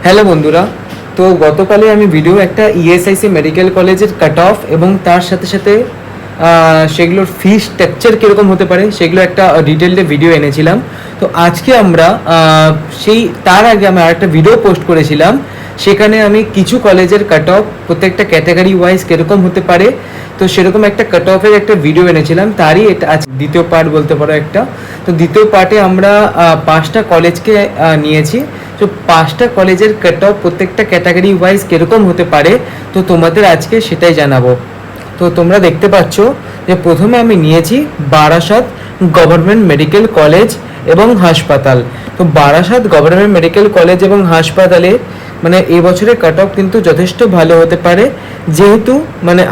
Hello বন্ধুরা, তো গতকালে আমি ভিডিও একটা ইএসআইসি মেডিকেল কলেজের কাট অফ এবং তার সাথে সাথে সেগুলোর ফি স্ট্রাকচার কীরকম হতে পারে সেগুলো একটা ডিটেলডে ভিডিও এনেছিলাম। তো আজকে আমরা তার আগে আমি আরেকটা ভিডিও পোস্ট করেছিলাম, সেখানে আমি কিছু কলেজের কাট অফ প্রত্যেকটা ক্যাটাগরি ওয়াইজ কীরকম হতে পারে, তো সেরকম একটা কাট অফের একটা ভিডিও এনেছিলাম। তারই এটা আজ দ্বিতীয় পার্ট বলতে পারো একটা। তো দ্বিতীয় পার্টে আমরা 5টা কলেজকে নিয়েছি। তো 5টা কলেজের কাট অফ প্রত্যেকটা ক্যাটাগরি ওয়াইজ কীরকম হতে পারে, তো তোমাদের আজকে সেটাই জানাবো। তো তোমরা দেখতে পাচ্ছ যে প্রথমে আমি নিয়েছি বারাসাত গভর্নমেন্ট মেডিকেল কলেজ এবং হাসপাতাল। তো বারাসাত গভর্নমেন্ট মেডিকেল কলেজ এবং হাসপাতালে মানে এই বছরের কাট অফ কিন্তু যথেষ্ট ভালো হতে পারে, যেহেতু মানে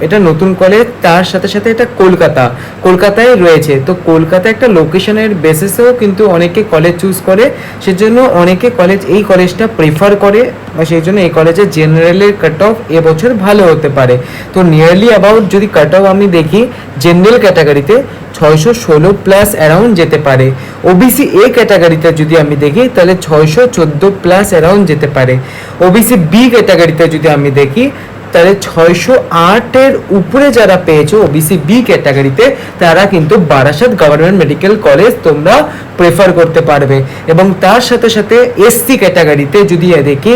এটা নতুন কলেজ, তার সাথে সাথে এটা কলকাতায় রয়েছে। তো কলকাতা একটা লোকেশনের বেসিসেও কিন্তু অনেকে কলেজ চুজ করে, সেজন্য অনেকে এই কলেজটা প্রেফার করে, সেই জন্য এই কলেজের জেনারেলের কাট অফ এবছর ভালো হতে পারে। তো নিয়ারলি অ্যাবাউট যদি কাট অফ আমি দেখি, জেনারেল ক্যাটাগরিতে 616 প্লাস অ্যারাউন্ড যেতে পারে। ওবিসি এ ক্যাটাগরিতে যদি আমি দেখি তাহলে 614 প্লাস অ্যারাউন্ড যেতে পারে। ওবিসি বি ক্যাটাগরিতে যদি আমি দেখি তাহলে 608-এর উপরে যারা পেয়েছো ওবিসি বি ক্যাটাগরিতে, তারা কিন্তু বারাসাত গভর্নমেন্ট মেডিকেল কলেজ তোমরা প্রেফার করতে পারবে। এবং তার সাথে সাথে এসসি ক্যাটাগরিতে যদি দেখি,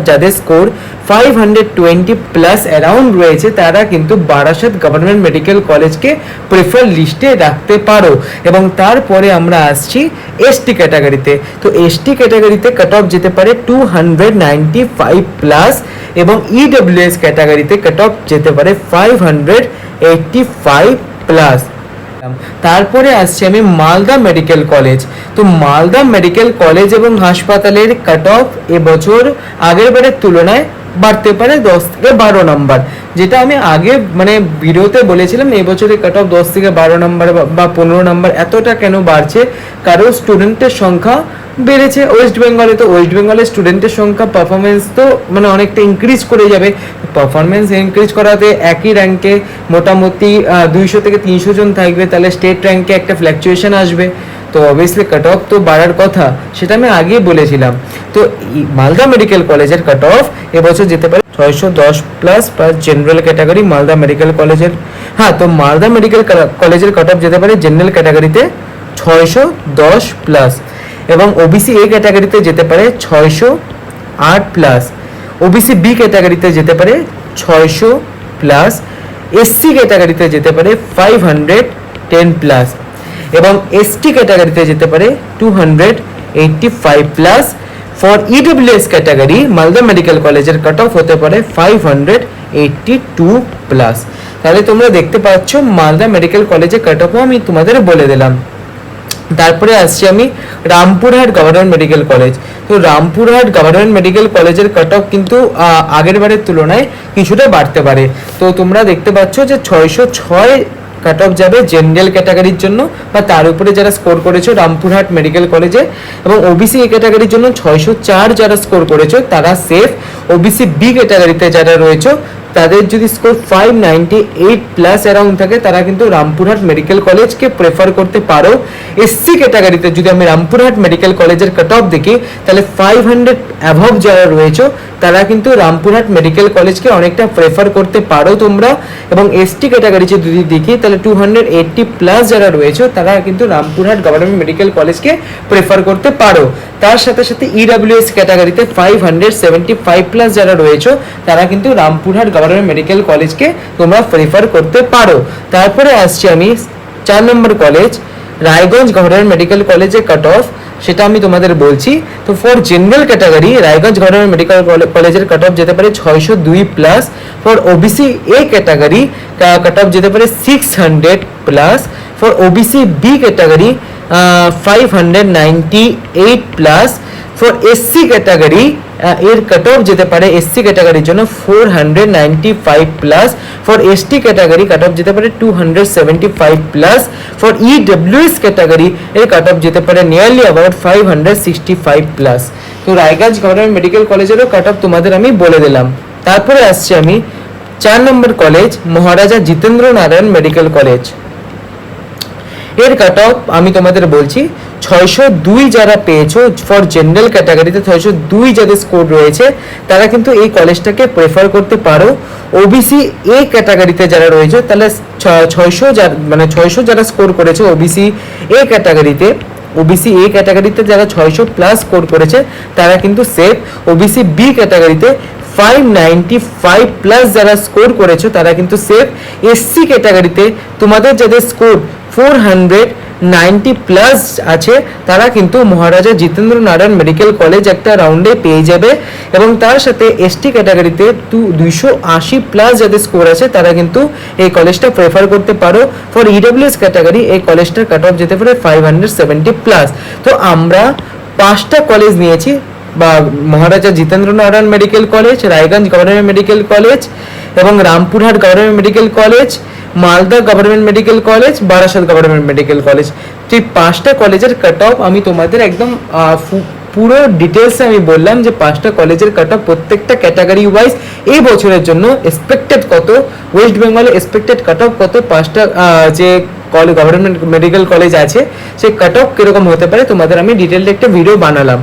যাদের স্কোর 520 প্লাস অ্যারাউন্ড রয়েছে, তারা কিন্তু বারাসাত গভর্নমেন্ট মেডিকেল কলেজকে প্রেফার লিস্টে রাখতে পারো। এবং তারপরে আমরা আসছি এসটি ক্যাটাগরিতে। তো এসটি ক্যাটাগরিতে কাট অফ যেতে পারে 295 প্লাস, এবং ইডব্লিউএস ক্যাটাগরিতে কাট অফ যেতে পারে 585 প্লাস। তারপরে আসছে আমি মালদা মেডিকেল কলেজ। তো মালদা মেডিকেল কলেজ এবং হাসপাতালের কাট অফ এবছর আগের বারের তুলনায় বাড়তে পারে 10 থেকে 12 নম্বর, যেটা আমি আগে মানে ভিডিওতে বলেছিলাম। এবছরের কাট অফ 10 থেকে 12 নম্বর বা 15 নম্বর এতটা কেন বাড়ছে, কারণ স্টুডেন্টের সংখ্যা বেড়েছে ওয়েস্ট বেঙ্গলে। তো ওয়েস্ট বেঙ্গলের স্টুডেন্টের সংখ্যা পারফরমেন্স তো মানে অনেকটা ইনক্রিজ করে যাবে। পারফরমেন্স ইনক্রিজ করাতে একই র্যাঙ্কে মোটামুটি 200 থেকে 300 জন থাকবে, তাহলে স্টেট র্যাঙ্কে একটা ফ্ল্যাকচুয়েশন আসবে। তো অবভিয়াসলি কাট অফ তো বাড়ার কথা, সেটা আমি আগেই বলেছিলাম। তো মালদা মেডিকেল কলেজের কাট অফ এবছর যেতে পারে 610 plus general category Malda medical কলেজের। হ্যাঁ, তো মালদা মেডিকেল কলেজের কাট অফ যেতে পারে জেনারেল ক্যাটাগরিতে 610 প্লাস, এবং ওবিসি এ ক্যাটাগরিতে যেতে পারে 608 প্লাস, ওবিসি বি ক্যাটাগরিতে যেতে পারে 600 প্লাস, এসসি ক্যাটাগরিতে যেতে পারে 510 প্লাস, এবং এসটি ক্যাটাগরিতে যেতে পারে 285 plus. For EWS category Malda medical কলেজের কাট অফ হতে পারে 582 প্লাস। তাহলে তোমরা দেখতে পাচ্ছ মালদা মেডিকেল কলেজের কাট অফও আমি তোমাদের বলে দিলাম। তারপরে আসছি আমি রামপুরহাট গভর্নমেন্ট মেডিকেল কলেজ। তো রামপুরহাট গভর্নমেন্ট মেডিকেল কলেজের কাট অফ কিন্তু আগের বারের তুলনায় কিছুটা বাড়তে পারে। তো তোমরা দেখতে পাচ্ছ যে 606 কাট অফ যাবে জেনারেল ক্যাটাগরির জন্য, বা তার উপরে যারা স্কোর করেছো রামপুরহাট মেডিকেল কলেজে। এবং ওবিসি এ ক্যাটাগরির জন্য 604 যারা স্কোর করেছো তারা সেফ। ওবিসি বি ক্যাটাগরিতে যারা রয়েছে তাদের যদি স্কোর 598 প্লাস অ্যারাউন্ড থাকে, তারা কিন্তু রামপুরহাট মেডিকেল কলেজকে প্রেফার করতে পারো। এসসি ক্যাটাগরিতে যদি আমি রামপুরহাট মেডিকেল কলেজের কাট অফ দেখি, তাহলে 500 অ্যাভভ যারা রয়েছে তারা কিন্তু রামপুরহাট মেডিকেল কলেজকে অনেকটা প্রেফার করতে পারো তোমরা। এবং এসটি ক্যাটাগরিতে যদি দেখি তাহলে 280 প্লাস যারা রয়েছে তারা কিন্তু রামপুরহাট গভর্নমেন্ট মেডিকেল কলেজকে প্রেফার করতে পারো। তার সাথে সাথে ইডব্লিউএস ক্যাটাগরিতে 575 প্লাস যারা রয়েছে তারা কিন্তু রামপুরহাট গভর্নমেন্ট মেডিকেল কলেজকে তোমরা প্রেফার করতে পারো। তারপরে আসছি আমি 4 নম্বর কলেজ রায়গঞ্জ গভর্নমেন্ট মেডিকেল কলেজের কাট অফ, সেটা আমি তোমাদের বলছি। তো for general category Raiganj government medical কলেজের কাট অফ যেতে পারে 602 plus. For OBC A category cut off যেতে পারে 600 plus. For OBC B category 598 plus. For SC category এর কাট অফ যেতে পারে এসসি ক্যাটাগরির জন্য 495 plus. For ST category cut off যেতে পারে 275 প্লাস। ফর ইডব্লিউএস ক্যাটাগরি এর কাট অফ যেতে পারে নিয়ারলি অ্যাবাউট 565 প্লাস। তো রায়গঞ্জ গভর্নমেন্ট মেডিকেল কলেজেরও কাট অফ তোমাদের আমি বলে দিলাম। তারপরে আসছি আমি 4 নম্বর college Maharaja Jitendra Narayan medical college. এর কাট অফ আমি তোমাদের বলছি, 602 যারা পেয়েছো ফর জেনারেল ক্যাটাগরিতে, 602 যাদের স্কোর রয়েছে তারা কিন্তু এই কলেজটাকে প্রেফার করতে পারো। ওবিসি এ ক্যাটাগরিতে যারা রয়েছে তাহলে 600 যারা স্কোর করেছে ওবিসি এ ক্যাটাগরিতে, ওবিসি এ ক্যাটাগরিতে যারা 600+ স্কোর করেছে তারা কিন্তু সেফ। ওবিসি বি ক্যাটাগরিতে 595+ যারা স্কোর করেছো তারা কিন্তু সেফ। এসসি ক্যাটাগরিতে তোমাদের যাদের স্কোর 490+ আছে তারা কিন্তু মহারাজা জিতেন্দ্র নারায়ণ মেডিকেল কলেজ একটা রাউন্ডে পেয়ে যাবে, এবং তার সাথে এসটি ক্যাটাগরিতে 280+ যাদের স্কোর আছে তারা কিন্তু এই কলেজটা প্রেফার করতে পারো। ফর ইডব্লিউএস ক্যাটাগরি এই কলেজটার কাট অফ যেতে পারে 570+। তো আমরা 5টা কলেজ নিয়েছি, বা Maharaja Jitendra Narayan medical college, Raiganj government medical college এবং Rampurhat government medical college, Malda government medical college, Barasat government medical college. তো এই 5টা কলেজের কাট অফ আমি তোমাদের একদম পুরো ডিটেলসে আমি বললাম যে 5টা কলেজের কাট অফ প্রত্যেকটা ক্যাটাগরি ওয়াইজ এই বছরের জন্য এক্সপেক্টেড কত, ওয়েস্ট বেঙ্গলে এক্সপেক্টেড কাট অফ কত, 5টা যে গভর্নমেন্ট মেডিকেল কলেজ আছে সেই কাট অফ কিরকম হতে পারে তোমাদের আমি ডিটেলড একটা ভিডিও বানালাম।